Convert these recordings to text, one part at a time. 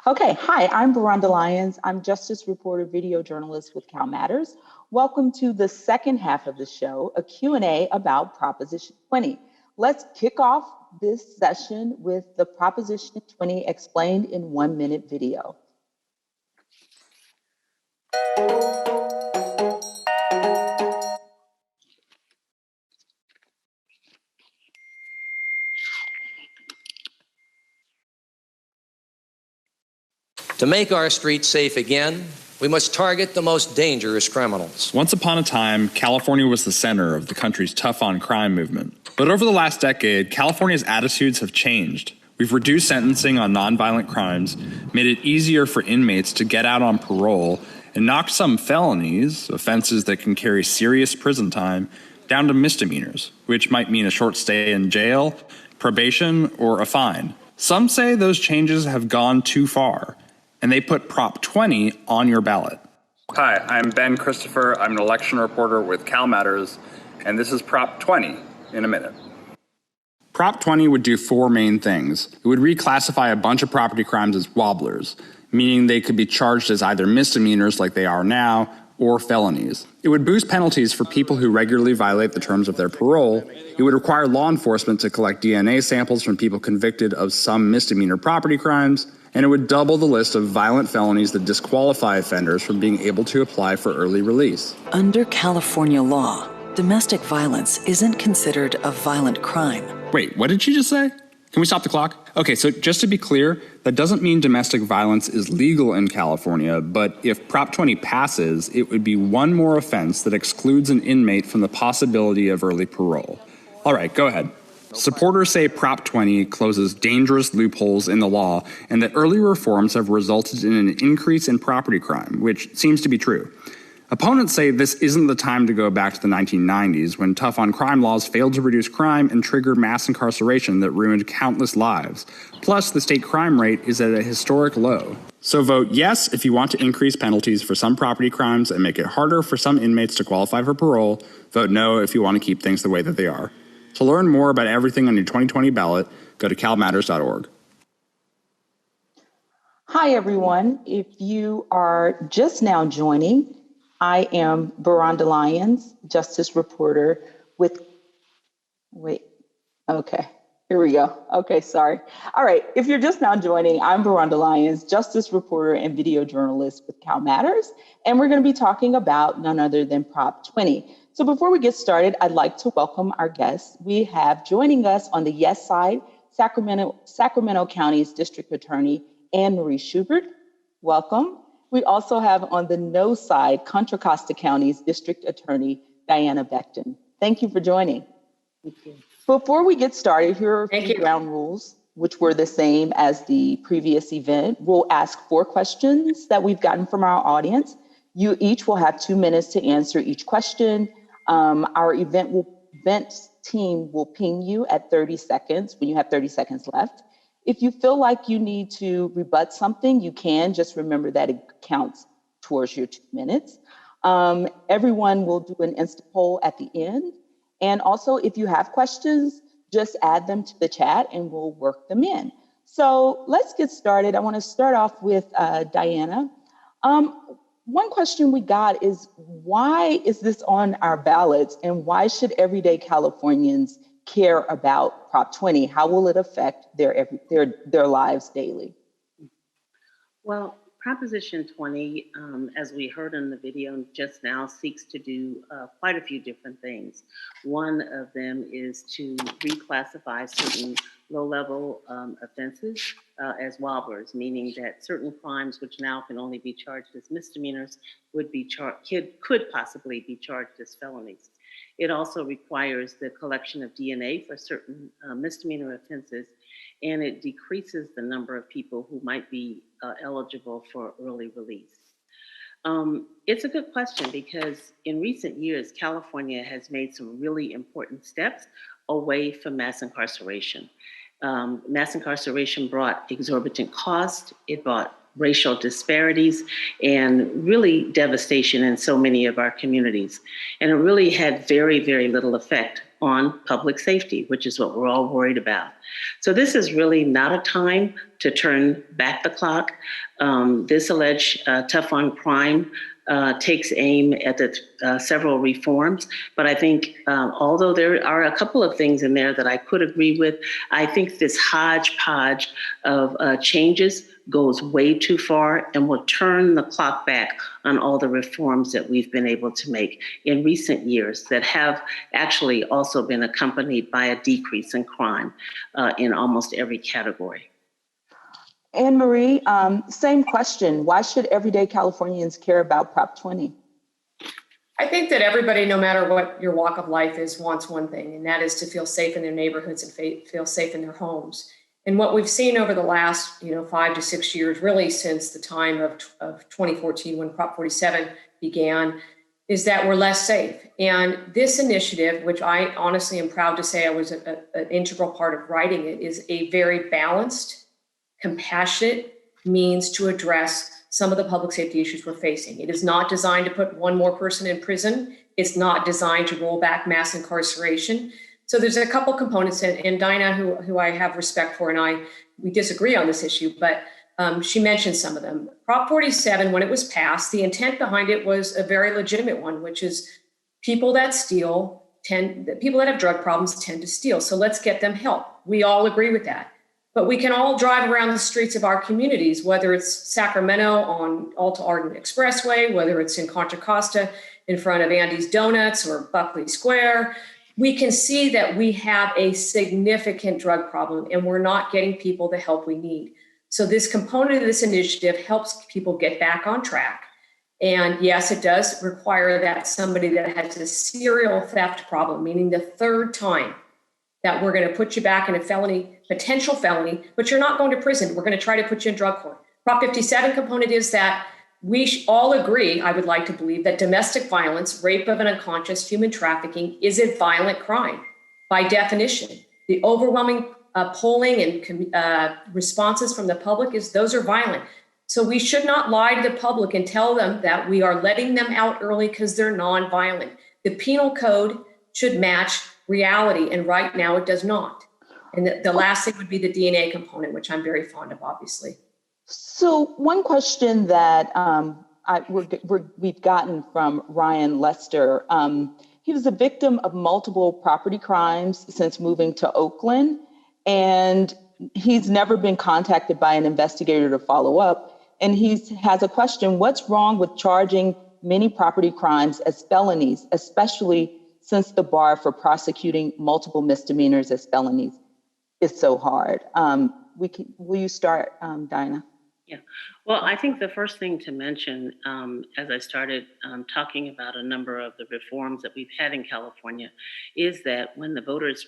Okay, hi, I'm Veranda Lyons. I'm justice reporter, video journalist with CalMatters. Welcome to the second half of the show, a Q&A about Proposition 20. Let's kick off this session with the Proposition 20 explained in 1-minute video. To make our streets safe again, we must target the most dangerous criminals. Once upon a time, California was the center of the country's tough-on-crime movement. But over the last decade, California's attitudes have changed. We've reduced sentencing on nonviolent crimes, made it easier for inmates to get out on parole, and knocked some felonies, offenses that can carry serious prison time, down to misdemeanors, which might mean a short stay in jail, probation, or a fine. Some say those changes have gone too far, and they put Prop 20 on your ballot. Hi, I'm Ben Christopher. I'm an election reporter with CalMatters, and this is Prop 20 in a minute. Prop 20 would do four main things. It would reclassify a bunch of property crimes as wobblers, meaning they could be charged as either misdemeanors like they are now, or felonies. It would boost penalties for people who regularly violate the terms of their parole. It would require law enforcement to collect DNA samples from people convicted of some misdemeanor property crimes, and it would double the list of violent felonies that disqualify offenders from being able to apply for early release. Under California law, domestic violence isn't considered a violent crime. Wait, what did she just say? Can we stop the clock? Okay, so just to be clear, that doesn't mean domestic violence is legal in California, but if Prop 20 passes, it would be one more offense that excludes an inmate from the possibility of early parole. All right, go ahead. Supporters say Prop 20 closes dangerous loopholes in the law and that early reforms have resulted in an increase in property crime, which seems to be true. Opponents say this isn't the time to go back to the 1990s when tough-on-crime laws failed to reduce crime and triggered mass incarceration that ruined countless lives. Plus, the state crime rate is at a historic low. So vote yes if you want to increase penalties for some property crimes and make it harder for some inmates to qualify for parole. Vote no if you want to keep things the way that they are. To learn more about everything on your 2020 ballot, go to calmatters.org. Hi, everyone. If you are just now joining, I am Veranda Lyons, justice reporter with, here we go. Okay, sorry. All right, if you're just now joining, I'm Veranda Lyons, justice reporter and video journalist with CalMatters, and we're gonna be talking about none other than Prop 20. So before we get started, I'd like to welcome our guests. We have joining us on the yes side, Sacramento County's District Attorney, Anne Marie Schubert. Welcome. We also have on the no side, Contra Costa County's District Attorney, Diana Becton. Thank you for joining. Thank you. Before we get started, here are a few ground rules, which were the same as the previous event. We'll ask 4 questions that we've gotten from our audience. You each will have 2 minutes to answer each question. Our event team will ping you at 30 seconds when you have 30 seconds left. If you feel like you need to rebut something, you can. Just remember that it counts towards your 2 minutes. Everyone will do an Insta poll at the end. And also, if you have questions, just add them to the chat and we'll work them in. So let's get started. I want to start off with Diana. One question we got is, why is this on our ballots and why should everyday Californians care about Prop 20? How will it affect their lives daily? Well, Proposition 20, as we heard in the video just now, seeks to do quite a few different things. One of them is to reclassify certain low-level offenses as wobblers, meaning that certain crimes which now can only be charged as misdemeanors could possibly be charged as felonies. It also requires the collection of DNA for certain misdemeanor offenses, and it decreases the number of people who might be eligible for early release. It's a good question because in recent years, California has made some really important steps away from mass incarceration. Mass incarceration brought exorbitant cost, it brought racial disparities, and really devastation in so many of our communities. And it really had very, very little effect on public safety, which is what we're all worried about. So this is really not a time to turn back the clock. This alleged tough on crime takes aim at the several reforms. But I think although there are a couple of things in there that I could agree with, I think this hodgepodge of changes goes way too far and will turn the clock back on all the reforms that we've been able to make in recent years that have actually also been accompanied by a decrease in crime in almost every category. Anne Marie, same question. Why should everyday Californians care about Prop 20? I think that everybody, no matter what your walk of life is, wants one thing, and that is to feel safe in their neighborhoods and feel safe in their homes. And what we've seen over the last 5 to 6 years, really since the time of 2014 when Prop 47 began, is that we're less safe. And this initiative, which I honestly am proud to say I was an integral part of writing it, is a very balanced, compassionate means to address some of the public safety issues we're facing. It is not designed to put one more person in prison. It's not designed to roll back mass incarceration. So there's a couple components, and Dinah, who I have respect for, and we disagree on this issue, but she mentioned some of them. Prop 47, when it was passed, the intent behind it was a very legitimate one, which is people that have drug problems tend to steal. So let's get them help. We all agree with that. But we can all drive around the streets of our communities, whether it's Sacramento on Alta Arden Expressway, whether it's in Contra Costa in front of Andy's Donuts or Buckley Square. We can see that we have a significant drug problem and we're not getting people the help we need. So this component of this initiative helps people get back on track. And yes, it does require that somebody that has a serial theft problem, meaning the third time that we're going to put you back in a potential felony, but you're not going to prison. We're going to try to put you in drug court. Prop 57 component is that we all agree, I would like to believe, that domestic violence, rape of an unconscious, human trafficking is a violent crime by definition. The overwhelming polling and responses from the public is those are violent. So we should not lie to the public and tell them that we are letting them out early because they're nonviolent. The penal code should match reality, and right now it does not. And the last thing would be the DNA component, which I'm very fond of, obviously. So one question that we've gotten from Ryan Lester, he was a victim of multiple property crimes since moving to Oakland, and he's never been contacted by an investigator to follow up. And he has a question: what's wrong with charging many property crimes as felonies, especially since the bar for prosecuting multiple misdemeanors as felonies is so hard? Will you start, Dinah? Yeah, well, I think the first thing to mention, as I started talking about a number of the reforms that we've had in California, is that when the voters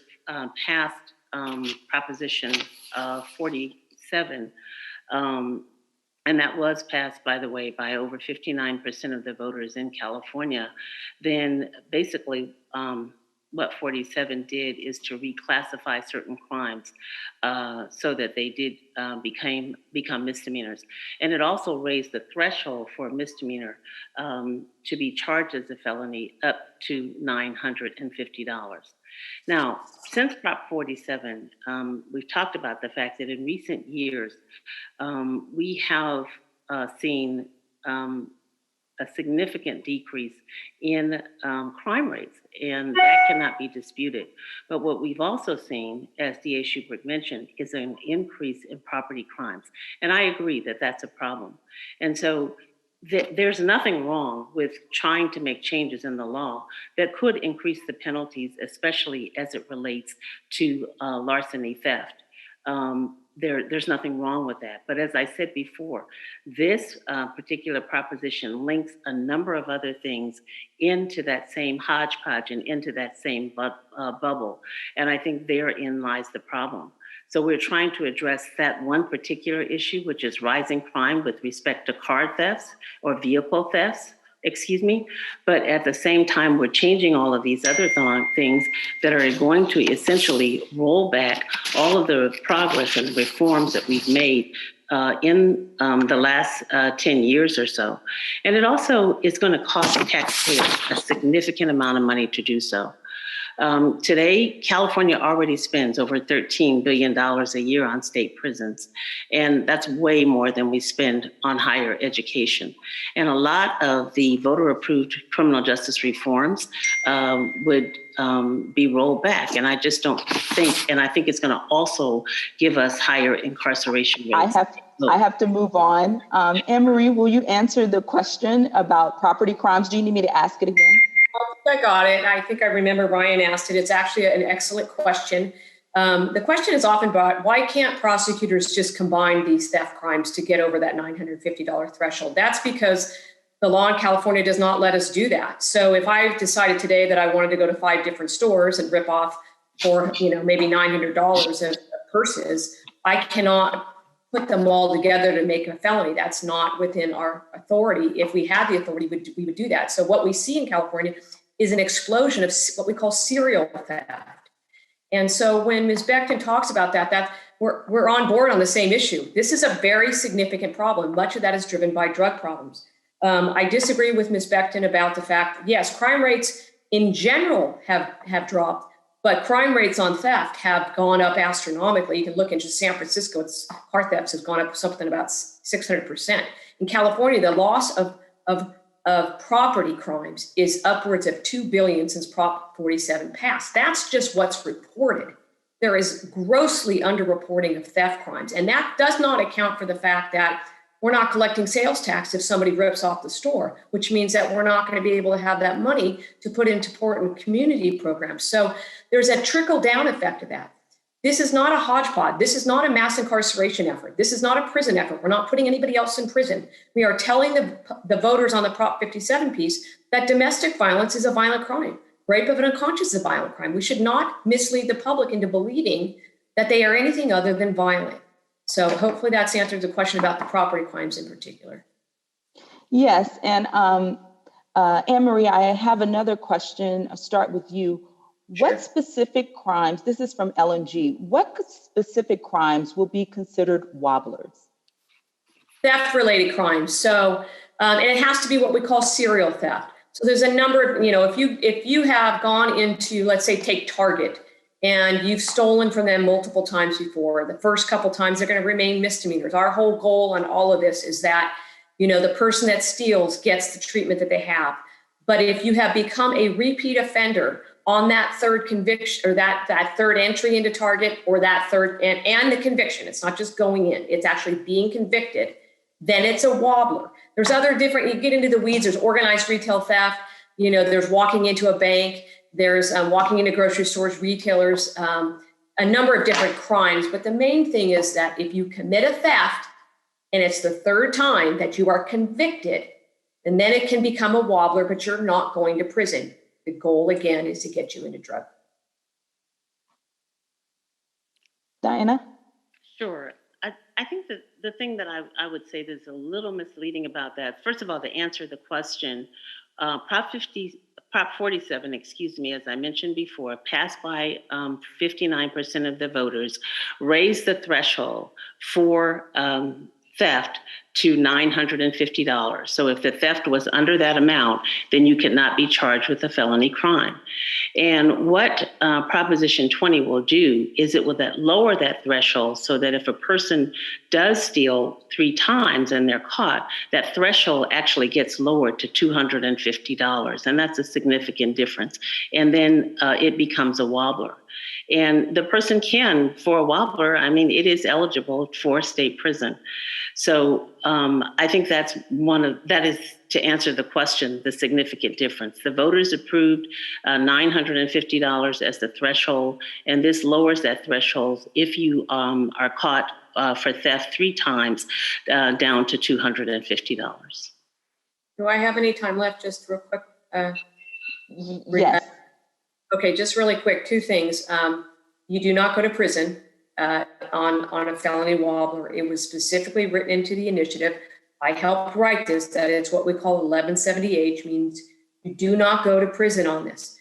passed Proposition 47, and that was passed, by the way, by over 59% of the voters in California, then basically what 47 did is to reclassify certain crimes so that they did become misdemeanors. And it also raised the threshold for a misdemeanor to be charged as a felony up to $950. Now, since Prop 47, we've talked about the fact that in recent years, we have seen a significant decrease in crime rates, and that cannot be disputed. But what we've also seen, as D.A. Schubert mentioned, is an increase in property crimes. And I agree that that's a problem. And so there's nothing wrong with trying to make changes in the law that could increase the penalties, especially as it relates to larceny theft. There's nothing wrong with that. But as I said before, this particular proposition links a number of other things into that same hodgepodge and into that same bubble. And I think therein lies the problem. So we're trying to address that one particular issue, which is rising crime with respect to car thefts or vehicle thefts, but at the same time, we're changing all of these other things that are going to essentially roll back all of the progress and reforms that we've made in the last 10 years or so. And it also is going to cost the taxpayers a significant amount of money to do so. Today, California already spends over $13 billion a year on state prisons, and that's way more than we spend on higher education. And a lot of the voter-approved criminal justice reforms would be rolled back, and I just don't think, and I think it's going to also give us higher incarceration rates. I have to move on. Anne-Marie, will you answer the question about property crimes? Do you need me to ask it again? I got it. I think I remember Ryan asked it. It's actually an excellent question. The question is often brought, why can't prosecutors just combine these theft crimes to get over that $950 threshold? That's because the law in California does not let us do that. So if I decided today that I wanted to go to 5 different stores and rip off for, maybe $900 of purses, I cannot put them all together to make a felony. That's not within our authority. If we had the authority, we would do that. So what we see in California is an explosion of what we call serial theft. And so when Ms. Becton talks about that we're on board on the same issue. This is a very significant problem. Much of that is driven by drug problems. I disagree with Ms. Becton about the fact, yes, crime rates in general have dropped, but crime rates on theft have gone up astronomically. You can look into San Francisco, car thefts has gone up something about 600%. In California, the loss of property crimes is upwards of $2 billion since Prop 47 passed. That's just what's reported. There is grossly underreporting of theft crimes. And that does not account for the fact that we're not collecting sales tax if somebody rips off the store, which means that we're not going to be able to have that money to put into important community programs. So there's a trickle down effect of that. This is not a hodgepodge. This is not a mass incarceration effort. This is not a prison effort. We're not putting anybody else in prison. We are telling the voters on the Prop 57 piece that domestic violence is a violent crime. Rape of an unconscious is a violent crime. We should not mislead the public into believing that they are anything other than violent. So hopefully that's answered the question about the property crimes in particular. Yes, and Anne-Marie, I have another question. I'll start with you. Sure. What specific crimes, this is from LNG, what specific crimes will be considered wobblers? Theft-related crimes. So, and it has to be what we call serial theft. So there's a number of, if you have gone into, let's say, take Target, and you've stolen from them multiple times before, the first couple times they're going to remain misdemeanors. Our whole goal on all of this is that, the person that steals gets the treatment that they have. But if you have become a repeat offender on that third conviction or that third entry into Target or that third and the conviction, it's not just going in, it's actually being convicted, then it's a wobbler. There's other different, you get into the weeds, there's organized retail theft, there's walking into a bank, there's walking into grocery stores, retailers, a number of different crimes. But the main thing is that if you commit a theft and it's the third time that you are convicted, and then it can become a wobbler, but you're not going to prison. The goal, again, is to get you into drug. Diana? Sure. I think that the thing that I would say that's a little misleading about that, first of all, to answer the question, Prop 47, as I mentioned before, passed by 59% of the voters, raised the threshold for theft to $950. So if the theft was under that amount, then you could not be charged with a felony crime. And what Proposition 20 will do is it will lower that threshold so that if a person does steal 3 times and they're caught, that threshold actually gets lowered to $250. And that's a significant difference. And then it becomes a wobbler. And the person can, for a wobbler, it is eligible for state prison. So I think that is to answer the question, the significant difference. The voters approved $950 as the threshold, and this lowers that threshold if you are caught for theft 3 times down to $250. Do I have any time left? Just real quick. Yes. Okay, just really quick, 2 things. You do not go to prison on a felony wobbler. It was specifically written into the initiative. I helped write this, that it's what we call 1170H, means you do not go to prison on this.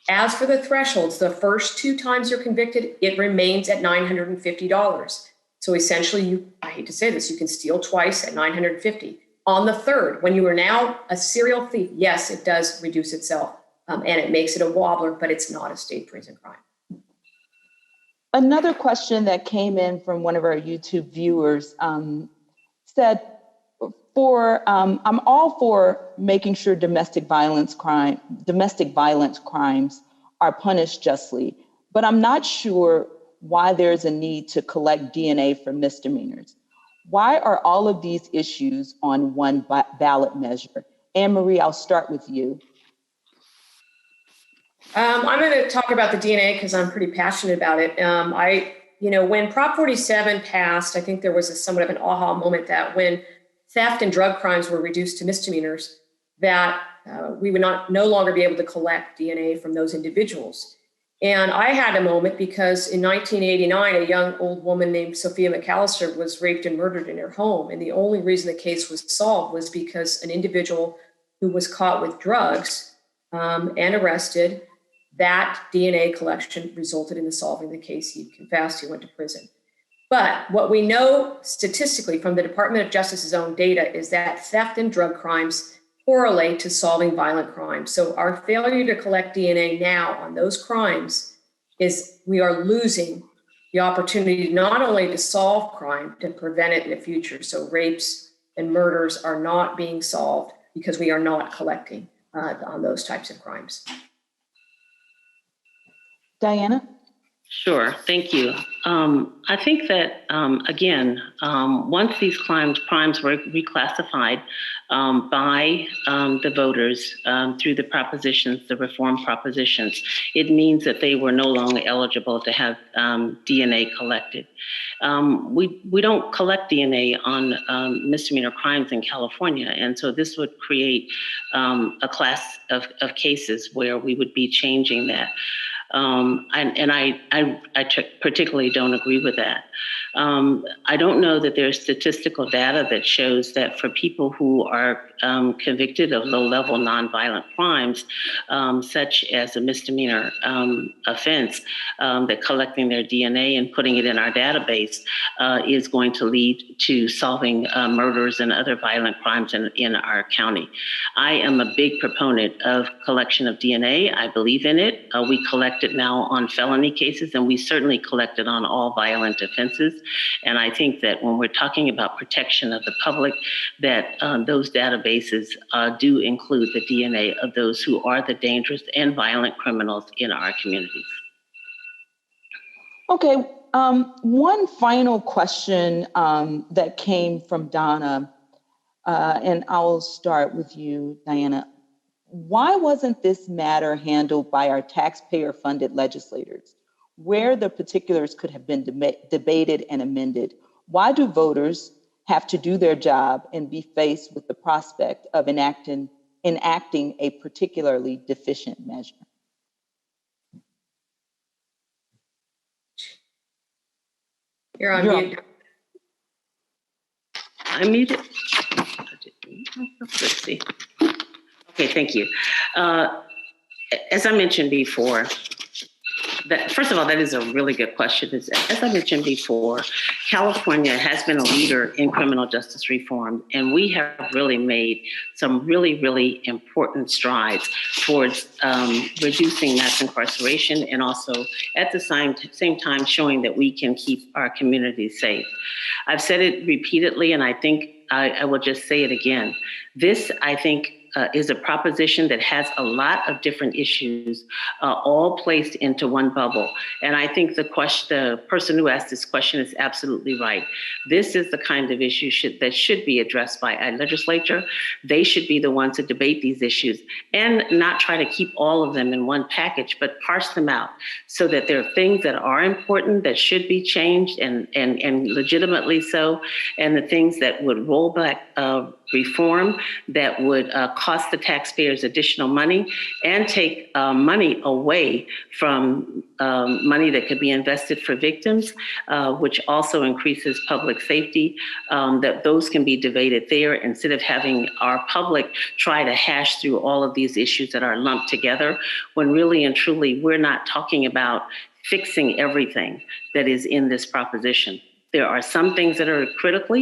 As for the thresholds, the first 2 times you're convicted, it remains at $950. So essentially, I hate to say this, you can steal twice at $950. On the third, when you are now a serial thief, yes, it does reduce itself and it makes it a wobbler, but it's not a state prison crime. Another question that came in from one of our YouTube viewers said, I'm all for making sure domestic violence crimes are punished justly, but I'm not sure why there's a need to collect DNA for misdemeanors. Why are all of these issues on one ballot measure? Anne Marie, I'll start with you. I'm going to talk about the DNA because I'm pretty passionate about it. When Prop 47 passed, I think there was somewhat of an aha moment that when theft and drug crimes were reduced to misdemeanors, that we would no longer be able to collect DNA from those individuals. And I had a moment because in 1989, a young old woman named Sophia McAllister was raped and murdered in her home. And the only reason the case was solved was because an individual who was caught with drugs and arrested, that DNA collection resulted in the solving the case. He confessed, he went to prison. But what we know statistically from the Department of Justice's own data is that theft and drug crimes correlate to solving violent crimes. So our failure to collect DNA now on those crimes is we are losing the opportunity not only to solve crime, to prevent it in the future. So rapes and murders are not being solved because we are not collecting on those types of crimes. Diana? Sure, thank you. I think that, again, once these crimes were reclassified by the voters through the propositions, the reform propositions, it means that they were no longer eligible to have DNA collected. We don't collect DNA on misdemeanor crimes in California, and so this would create a class of cases where we would be changing that. I particularly don't agree with that. I don't know that there's statistical data that shows that for people who are convicted of low-level nonviolent crimes, such as a misdemeanor offense, that collecting their DNA and putting it in our database is going to lead to solving murders and other violent crimes in our county. I am a big proponent of collection of DNA. I believe in it. We collect it now on felony cases, and we certainly collect it on all violent offenses. And I think that when we're talking about protection of the public, that those databases do include the DNA of those who are the dangerous and violent criminals in our communities. Okay, one final question that came from Donna, and I'll start with you, Diana. Why wasn't this matter handled by our taxpayer-funded legislators, where the particulars could have been debated and amended? Why do voters have to do their job and be faced with the prospect of enacting a particularly deficient measure? You're on mute. I'm muted. Let's see. Okay, thank you. As I mentioned before, first of all, that is a really good question. As I mentioned before, California has been a leader in criminal justice reform, and we have really made some really, really important strides towards reducing mass incarceration and also at the same time showing that we can keep our communities safe. I've said it repeatedly, and I think I will just say it again. This, I think, is a proposition that has a lot of different issues all placed into one bubble. And I think the person who asked this question is absolutely right. This is the kind of issue that should be addressed by our legislature. They should be the ones to debate these issues and not try to keep all of them in one package, but parse them out so that there are things that are important that should be changed and legitimately so, and the things that would roll back reform that would cost the taxpayers additional money and take money away from money that could be invested for victims, which also increases public safety, that those can be debated there instead of having our public try to hash through all of these issues that are lumped together, when really and truly we're not talking about fixing everything that is in this proposition. There are some things that are critical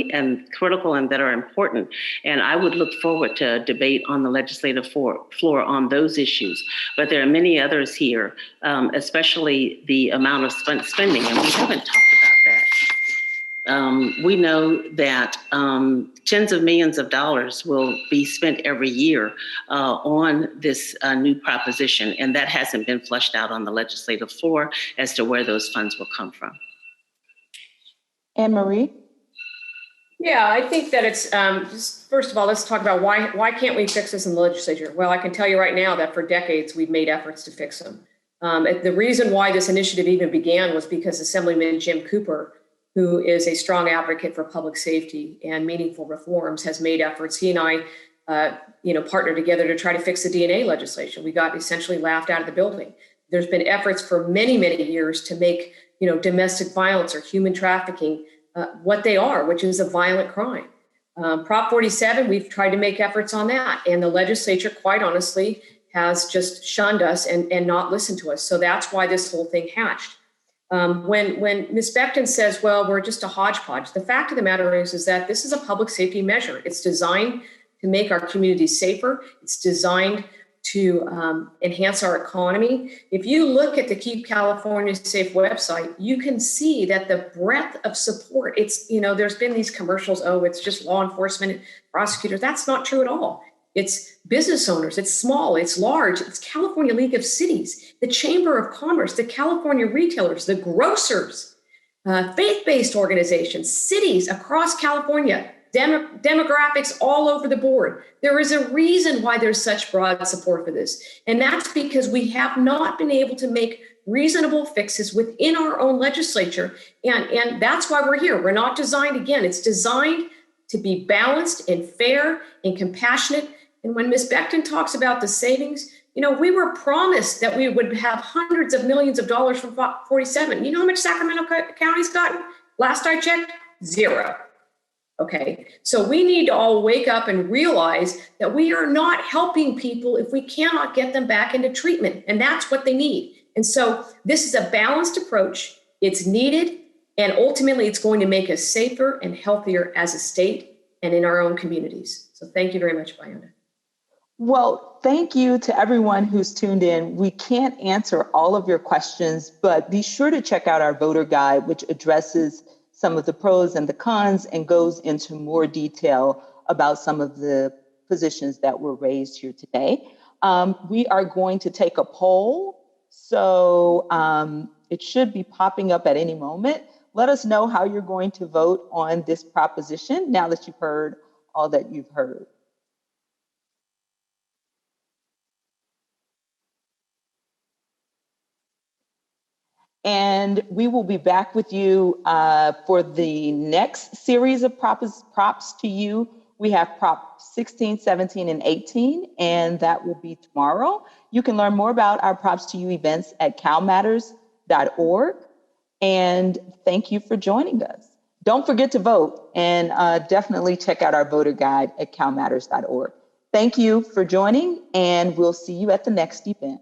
and that are important. And I would look forward to a debate on the legislative floor on those issues. But there are many others here, especially the amount of spending, and we haven't talked about that. We know that tens of millions of dollars will be spent every year on this new proposition, and that hasn't been flushed out on the legislative floor as to where those funds will come from. Anne Marie? Yeah, I think that it's, just first of all, let's talk about why can't we fix this in the legislature? Well, I can tell you right now that for decades, we've made efforts to fix them. The reason why this initiative even began was because Assemblyman Jim Cooper, who is a strong advocate for public safety and meaningful reforms, has made efforts. He and I, partnered together to try to fix the DNA legislation. We got essentially laughed out of the building. There's been efforts for many, many years to make domestic violence or human trafficking, what they are, which is a violent crime. Prop 47, we've tried to make efforts on that. And the legislature, quite honestly, has just shunned us and not listened to us. So that's why this whole thing hatched. When Ms. Becton says, well, we're just a hodgepodge, the fact of the matter is that this is a public safety measure. It's designed to make our communities safer. It's designed to enhance our economy. If you look at the Keep California Safe website, you can see that the breadth of support, it's, there's been these commercials, oh, it's just law enforcement, prosecutors. That's not true at all. It's business owners, it's small, it's large, it's California League of Cities, the Chamber of Commerce, the California retailers, the grocers, faith-based organizations, cities across California, demographics all over the board. There is a reason why there's such broad support for this. And that's because we have not been able to make reasonable fixes within our own legislature. And that's why we're here. We're not designed, again, it's designed to be balanced and fair and compassionate. And when Ms. Becton talks about the savings, we were promised that we would have hundreds of millions of dollars from 47. You know how much Sacramento County's gotten? Last I checked, 0. Okay, so we need to all wake up and realize that we are not helping people if we cannot get them back into treatment, and that's what they need. And so this is a balanced approach. It's needed, and ultimately it's going to make us safer and healthier as a state and in our own communities. So thank you very much, Biona. Well, thank you to everyone who's tuned in. We can't answer all of your questions, but be sure to check out our voter guide, which addresses some of the pros and the cons and goes into more detail about some of the positions that were raised here today. We are going to take a poll, so it should be popping up at any moment. Let us know how you're going to vote on this proposition now that you've heard all that you've heard. And we will be back with you for the next series of props to you. We have Prop 16, 17, and 18, and that will be tomorrow. You can learn more about our Props to You events at CalMatters.org. And thank you for joining us. Don't forget to vote, and definitely check out our voter guide at CalMatters.org. Thank you for joining, and we'll see you at the next event.